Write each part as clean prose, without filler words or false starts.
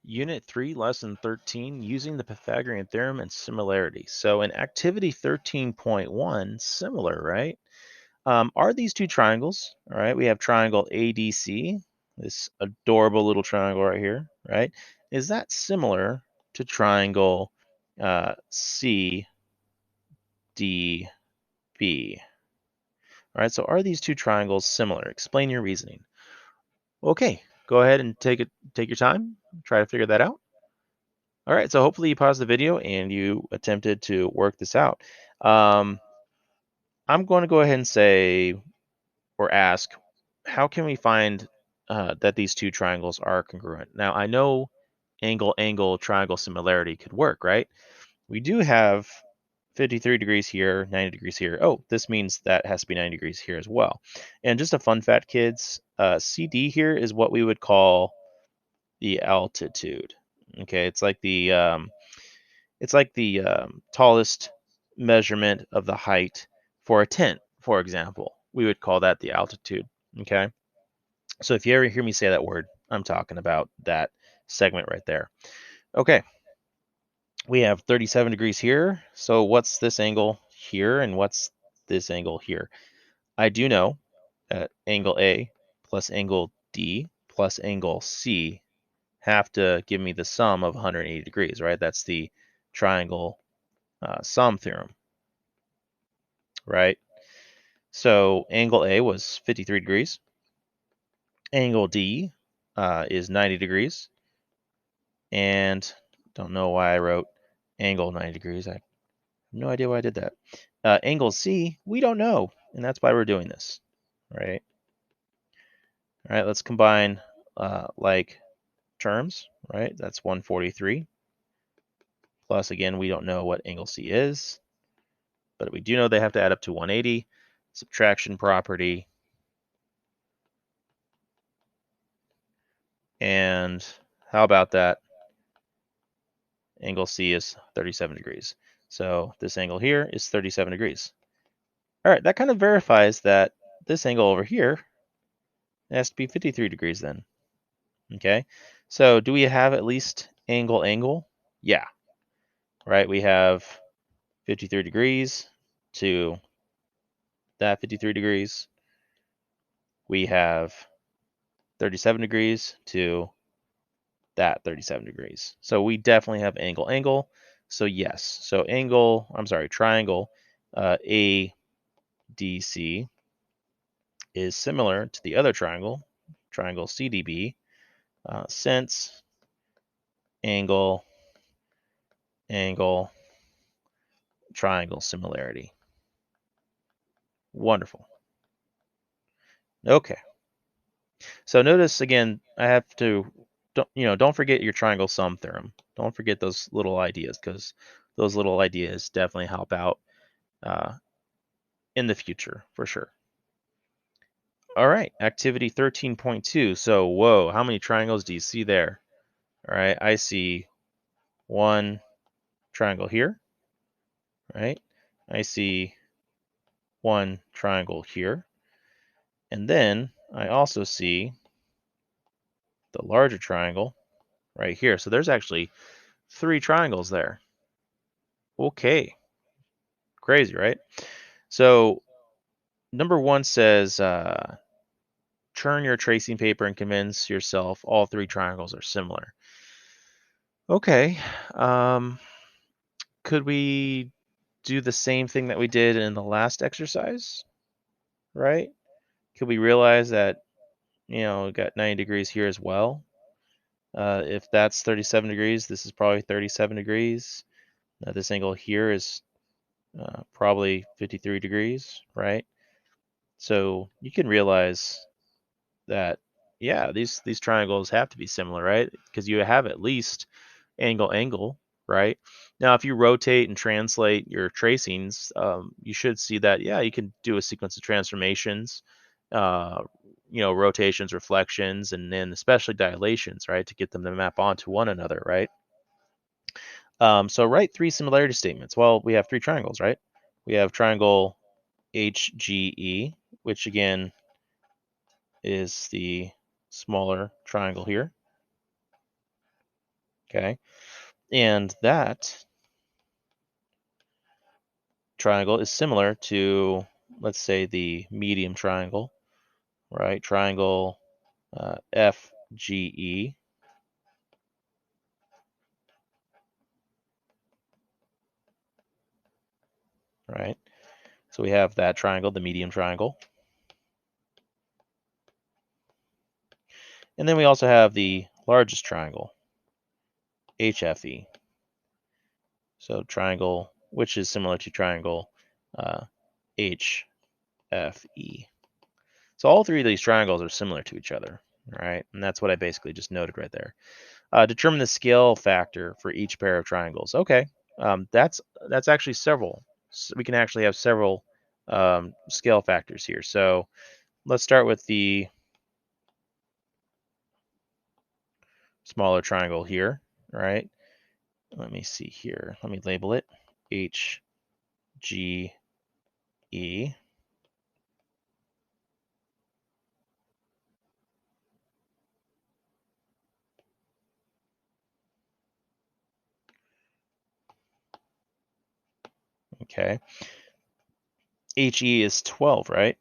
Unit 3, Lesson 13, using the Pythagorean Theorem and Similarity. So in Activity 13.1, similar, right? Are these two triangles, all right? We have triangle ADC, this adorable little triangle right here, right? Is that similar to triangle CDB? All right, so are these two triangles similar? Explain your reasoning. Okay, go ahead and take your time, try to figure that out. All right, so hopefully you paused the video and you attempted to work this out. I'm going to go ahead and say or ask, how can we find that these two triangles are congruent? Now, I know angle triangle similarity could work, right? We do have 53 degrees here, 90 degrees here. Oh, this means that has to be 90 degrees here as well. And just a fun fact, kids, CD here is what we would call the altitude. Okay, it's like the tallest measurement of the height for a tent, for example. We would call that the altitude. Okay. So if you ever hear me say that word, I'm talking about that segment right there. Okay. We have 37 degrees here. So what's this angle here and what's this angle here? I do know that angle A plus angle D plus angle C have to give me the sum of 180 degrees, right? That's the triangle sum theorem, right? So angle A was 53 degrees. Angle D is 90 degrees. And don't know why I wrote angle 90 degrees. I have no idea why I did that. Angle C, we don't know. And that's why we're doing this, right? All right, let's combine like terms, right? That's 143. Plus, again, we don't know what angle C is. But we do know they have to add up to 180. Subtraction property. And how about that? Angle C is 37 degrees. So this angle here is 37 degrees. All right, that kind of verifies that this angle over here has to be 53 degrees then. Okay, so do we have at least angle? Yeah, right, we have 53 degrees to that 53 degrees. We have 37 degrees to that 37 degrees. So we definitely have angle. So yes, so triangle ADC is similar to the other triangle CDB, since angle, triangle similarity. Wonderful. Okay. So notice again, I have to, don't forget your triangle sum theorem. Don't forget those little ideas, because those little ideas definitely help out in the future for sure. All right, activity 13.2. So, whoa, how many triangles do you see there? All right, I see one triangle here, right? I see one triangle here. And then I also see the larger triangle right here. So there's actually 3 triangles there. Okay, crazy, right? So number 1 says, churn your tracing paper and convince yourself all 3 triangles are similar. Okay, could we do the same thing that we did in the last exercise, right? Could we realize that, we got 90 degrees here as well? If that's 37 degrees, this is probably 37 degrees. This angle here is probably 53 degrees, right? So you can realize that, yeah, these triangles have to be similar, right? Because you have at least angle, right? Now, if you rotate and translate your tracings, you should see that, yeah, you can do a sequence of transformations, rotations, reflections, and then especially dilations, right, to get them to map onto one another, right? So write 3 similarity statements. Well, we have 3 triangles, right? We have triangle HGE, which again is the smaller triangle here. Okay, and that triangle is similar to, let's say, the medium triangle, right? Triangle FGE, right? So we have that triangle, the medium triangle. And then we also have the largest triangle, HFE. So triangle, which is similar to triangle HFE. So all three of these triangles are similar to each other, right? And that's what I basically just noted right there. Determine the scale factor for each pair of triangles. Okay, that's actually several. So we can actually have several scale factors here. So let's start with the smaller triangle here, right? Let me see here. Let me label it HGE. Okay. HE is 12, right?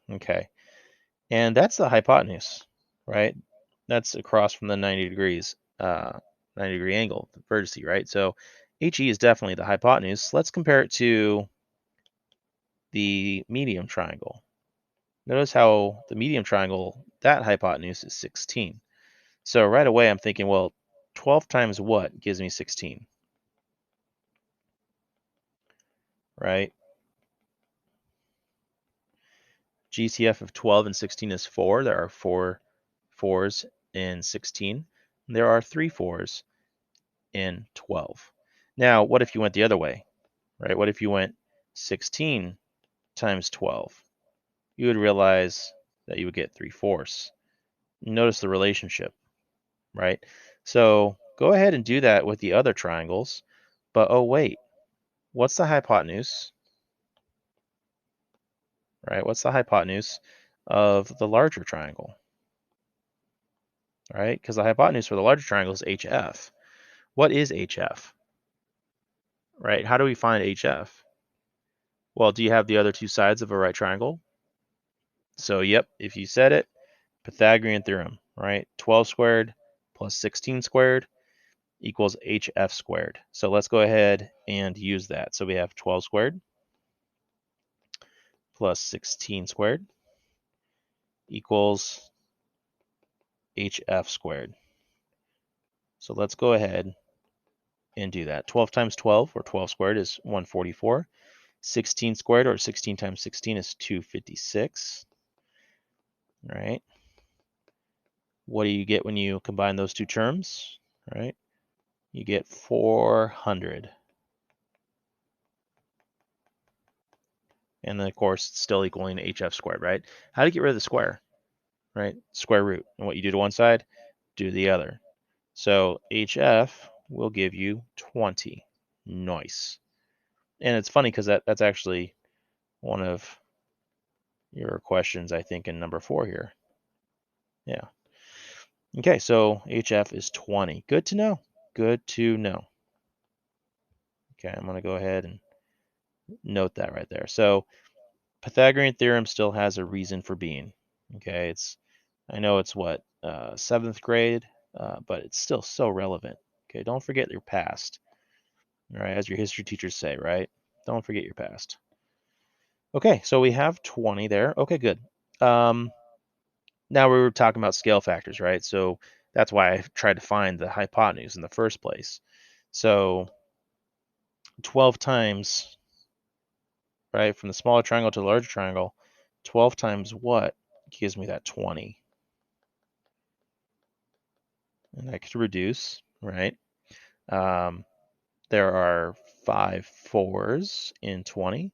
Okay. And that's the hypotenuse, right? That's across from the 90 degrees, 90 degree angle, the vertice, right? So HE is definitely the hypotenuse. Let's compare it to the medium triangle. Notice how the medium triangle, that hypotenuse is 16. So right away I'm thinking, well, 12 times what gives me 16, right? GCF of 12 and 16 is 4. There are 4 4s in 16. There are 3 4s in 12. Now, what if you went the other way, right? What if you went 16 times 12? You would realize that you would get 3/4. Notice the relationship, right? So go ahead and do that with the other triangles. But oh, wait, what's the hypotenuse, right? What's the hypotenuse of the larger triangle, right? Because the hypotenuse for the larger triangle is HF. What is HF, right? How do we find HF? Well, do you have the other two sides of a right triangle? So, yep, if you said it, Pythagorean theorem, right? 12 squared plus 16 squared equals HF squared. So let's go ahead and use that. So we have 12 squared plus 16 squared equals HF squared. So let's go ahead and do that. 12 times 12, or 12 squared, is 144. 16 squared, or 16 times 16, is 256. All right. What do you get when you combine those two terms? All right. You get 400. And then, of course, it's still equaling HF squared, right? How do you get rid of the square, right? Square root. And what you do to one side, do to the other. So HF will give you 20. Nice. And it's funny because that's actually one of your questions, I think, in number 4 here. Yeah. Okay, so HF is 20. Good to know. Good to know. Okay, I'm going to go ahead and note that right there. So Pythagorean theorem still has a reason for being. Okay, I know it's what, 7th grade, but it's still so relevant. Okay, don't forget your past. All right, as your history teachers say, right? Don't forget your past. Okay, so we have 20 there. Okay, good. Now we were talking about scale factors, right? So that's why I tried to find the hypotenuse in the first place. So 12 times, right, from the smaller triangle to the larger triangle, 12 times what gives me that 20? And I could reduce, right? Um, there are 5 4s in 20,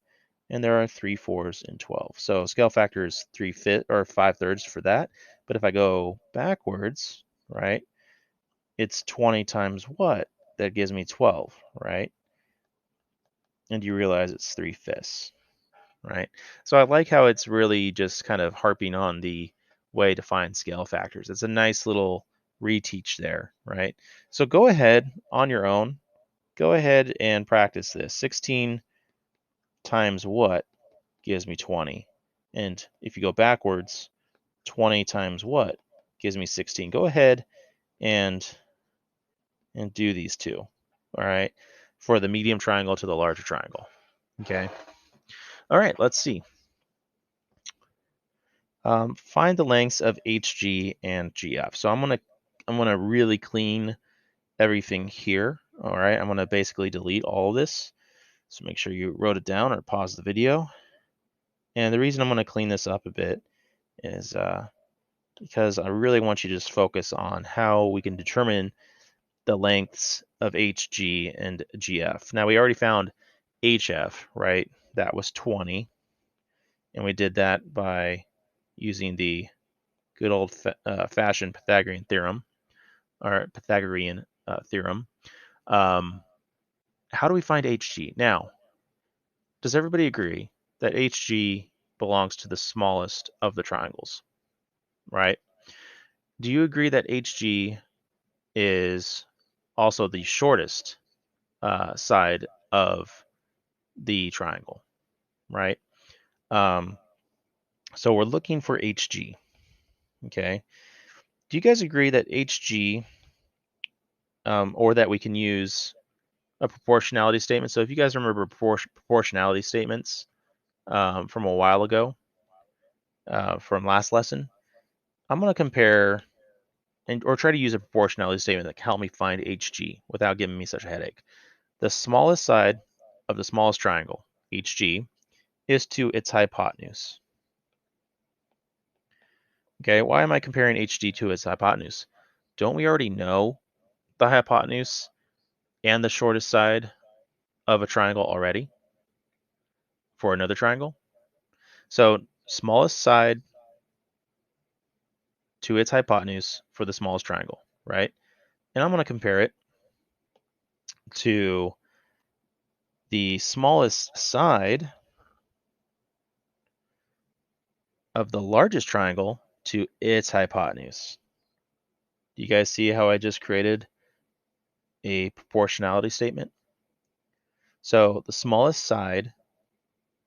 and there are 3 4s in 12. So scale factor is 3/5 or 5/3 for that. But if I go backwards, right, it's 20 times what? That gives me 12, right? And you realize it's 3/5, right? So I like how it's really just kind of harping on the way to find scale factors. It's a nice little reteach there, right? So go ahead on your own. Go ahead and practice this. 16 times what gives me 20? And if you go backwards, 20 times what gives me 16? Go ahead and do these two, all right, for the medium triangle to the larger triangle. Okay. All right, let's see. Find the lengths of HG and GF. So I'm gonna really clean everything here. All right, I'm gonna basically delete all of this. So make sure you wrote it down or pause the video. And the reason I'm gonna clean this up a bit is because I really want you to just focus on how we can determine the lengths of HG and GF. Now we already found HF, right? That was 20. And we did that by using the good old fashioned Pythagorean theorem, or Pythagorean theorem. How do we find HG? Now, does everybody agree that HG belongs to the smallest of the triangles, right? Do you agree that HG is also the shortest side of the triangle, right? So we're looking for HG, okay? Do you guys agree that HG, or that we can use a proportionality statement? So if you guys remember proportionality statements from a while ago, from last lesson, I'm going to compare or try to use a proportionality statement that can help me find HG without giving me such a headache. The smallest side of the smallest triangle, HG, is to its hypotenuse. Okay, why am I comparing HG to its hypotenuse? Don't we already know the hypotenuse and the shortest side of a triangle already for another triangle? So smallest side to its hypotenuse for the smallest triangle, right? And I'm going to compare it to the smallest side of the largest triangle to its hypotenuse. Do you guys see how I just created a proportionality statement? So the smallest side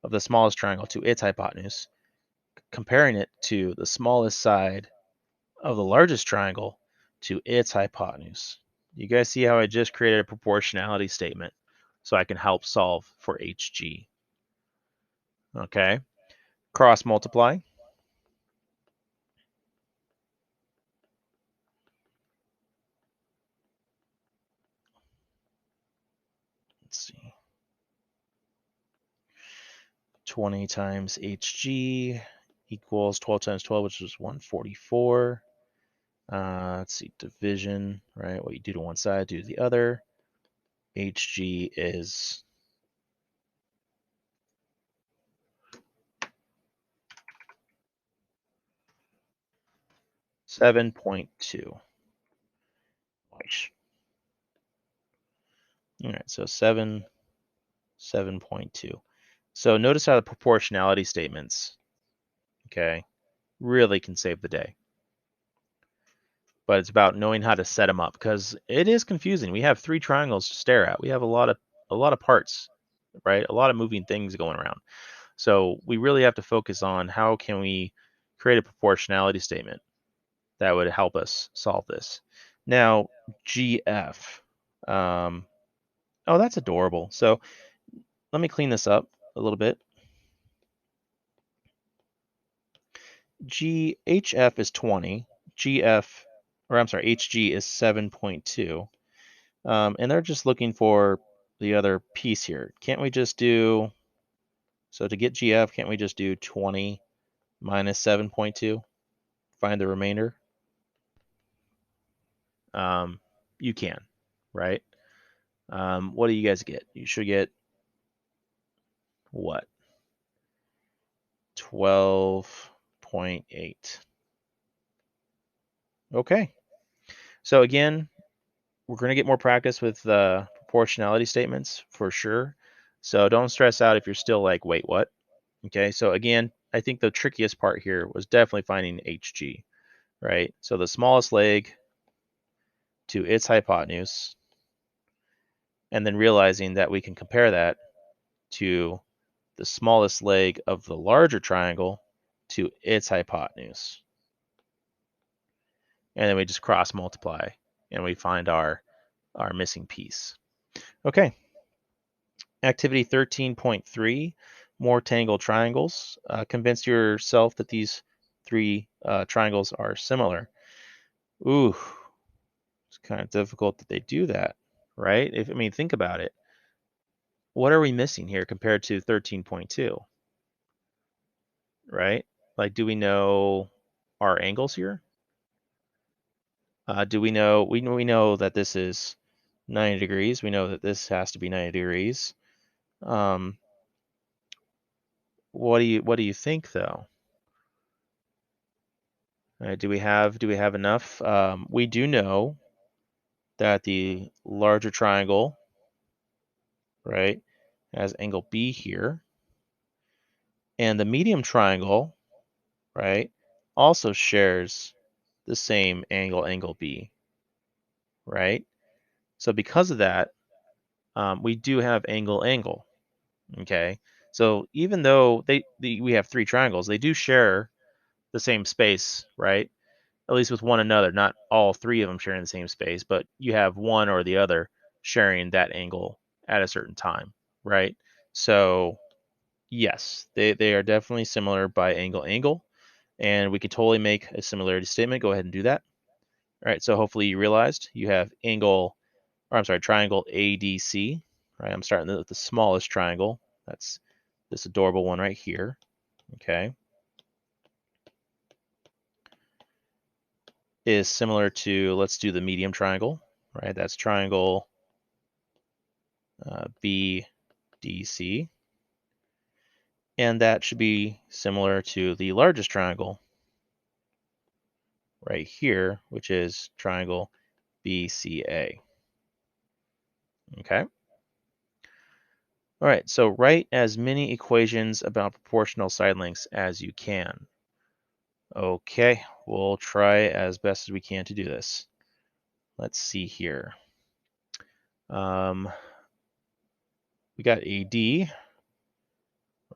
of the smallest triangle to its hypotenuse, comparing it to the smallest side of the largest triangle to its hypotenuse. You guys see how I just created a proportionality statement so I can help solve for HG. Okay, cross multiply. Let's see. 20 times HG equals 12 times 12, which is 144. Let's see, division, right? What you do to one side, do to the other. HG is 7.2. All right, so 7.2. So notice how the proportionality statements, okay, really can save the day. But it's about knowing how to set them up because it is confusing. We have 3 triangles to stare at. We have a lot of parts, right? A lot of moving things going around. So we really have to focus on how can we create a proportionality statement that would help us solve this. Now, GF. Oh, that's adorable. So let me clean this up a little bit. HF is 20. HG is 7.2. And they're just looking for the other piece here. Can't we just do, so to get GF, can't we just do 20 minus 7.2? Find the remainder? You can, right? What do you guys get? You should get what? 12.8. Okay. So again, we're going to get more practice with the proportionality statements for sure. So don't stress out if you're still like, wait, what? Okay, so again, I think the trickiest part here was definitely finding HG, right? So the smallest leg to its hypotenuse, and then realizing that we can compare that to the smallest leg of the larger triangle to its hypotenuse. And then we just cross multiply and we find our missing piece. Okay. Activity 13.3, more tangled triangles. Convince yourself that these three triangles are similar. Ooh, it's kind of difficult that they do that, right? I mean, think about it. What are we missing here compared to 13.2, right? Like, do we know our angles here? Do we know, we know that this is 90 degrees. We know that this has to be 90 degrees. What do you think though? Do we have enough? We do know that the larger triangle, right, has angle B here, and the medium triangle, right, also shares the same angle B, right? So because of that, we do have angle. Okay, so even though we have three triangles, they do share the same space, right? At least with one another, not all three of them sharing the same space, but you have one or the other sharing that angle at a certain time, right? So yes, they are definitely similar by angle, and we could totally make a similarity statement. Go ahead and do that. All right, so hopefully you realized you have triangle ADC, right? I'm starting with the smallest triangle. That's this adorable one right here, okay? Is similar to, let's do the medium triangle, right? That's triangle BDC. And that should be similar to the largest triangle right here, which is triangle BCA. Okay. All right, so write as many equations about proportional side lengths as you can. Okay, we'll try as best as we can to do this. Let's see here. We got AD,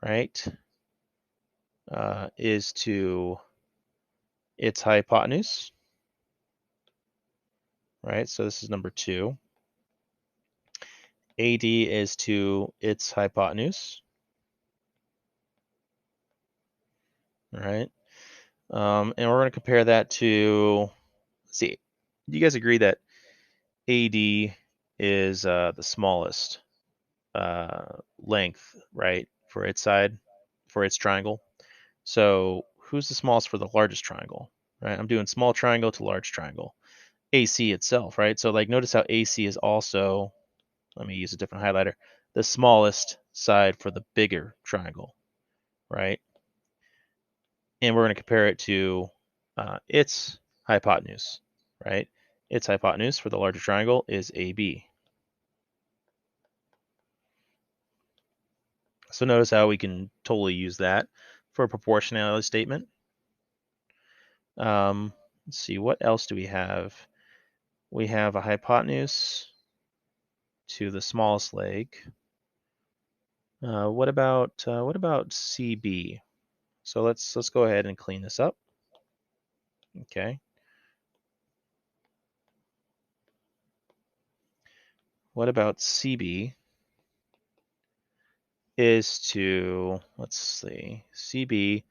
right, is to its hypotenuse, right? So this is number 2. AD is to its hypotenuse, right? And we're going to compare that to, let's see, do you guys agree that AD is the smallest length, right, for its side, for its triangle? So who's the smallest for the largest triangle, right? I'm doing small triangle to large triangle. AC itself, right? So like notice how AC is also, let me use a different highlighter, the smallest side for the bigger triangle, right? And we're going to compare it to its hypotenuse, right? Its hypotenuse for the larger triangle is AB. So notice how we can totally use that for a proportionality statement. Let's see, what else do we have? We have a hypotenuse to the smallest leg. What about CB? So let's go ahead and clean this up. Okay. What about CB is to, let's see, CB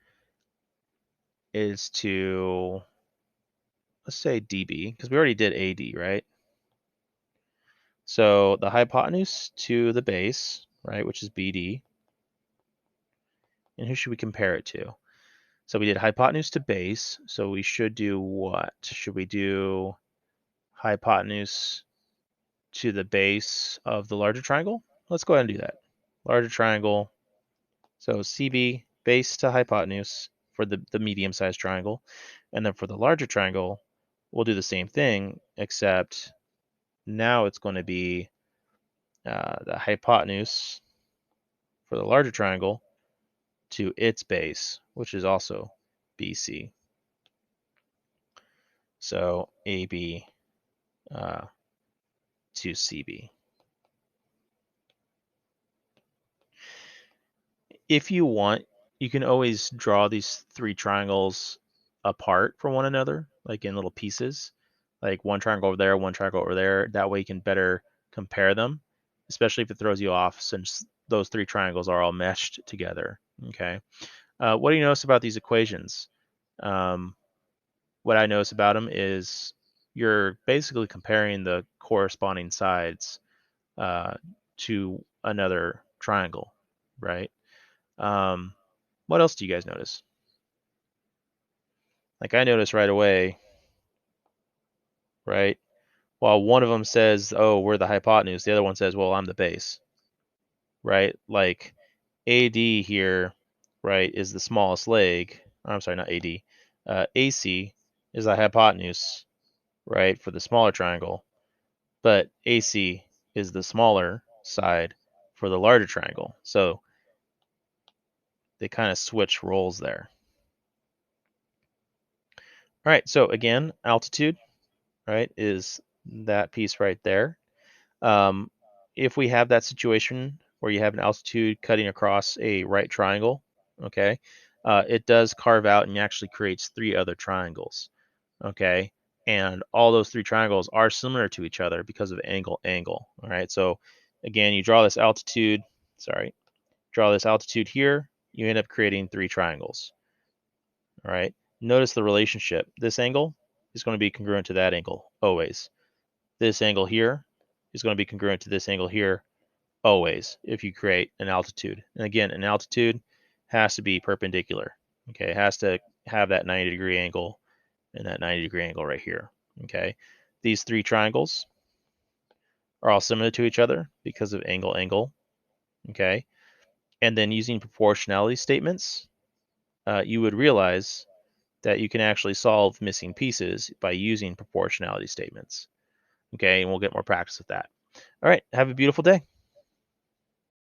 is to, let's say DB, because we already did AD, right? So the hypotenuse to the base, right, which is BD, and who should we compare it to? So we did hypotenuse to base, so we should do what? Should we do hypotenuse to the base of the larger triangle? Let's go ahead and do that. Larger triangle, so CB, base to hypotenuse for the medium-sized triangle. And then for the larger triangle, we'll do the same thing, except now it's going to be the hypotenuse for the larger triangle to its base, which is also BC. So AB to CB. If you want, you can always draw these three triangles apart from one another, like in little pieces, like one triangle over there, one triangle over there. That way you can better compare them, especially if it throws you off since those three triangles are all meshed together. Okay. What do you notice about these equations? What I notice about them is you're basically comparing the corresponding sides to another triangle, right? What else do you guys notice? Like I noticed right away, right? While one of them says, "Oh, we're the hypotenuse," the other one says, "Well, I'm the base," right? Like AD here, right, is the smallest leg. I'm sorry, not AD. AC is the hypotenuse, right, for the smaller triangle, but AC is the smaller side for the larger triangle. So they kind of switch roles there. All right, so again, altitude, right, is that piece right there. Um, if we have that situation where you have an altitude cutting across a right triangle, okay, it does carve out and actually creates three other triangles, okay, and all those three triangles are similar to each other because of angle, angle. All right, so again, you draw this altitude, draw this altitude here, you end up creating three triangles. All right, notice the relationship. This angle is going to be congruent to that angle always. This angle here is going to be congruent to this angle here always if you create an altitude. And again, an altitude has to be perpendicular. Okay, it has to have that 90-degree angle and that 90-degree angle right here. Okay, these three triangles are all similar to each other because of angle, angle. Okay, and then using proportionality statements, you would realize that you can actually solve missing pieces by using proportionality statements. Okay, and we'll get more practice with that. All right, have a beautiful day.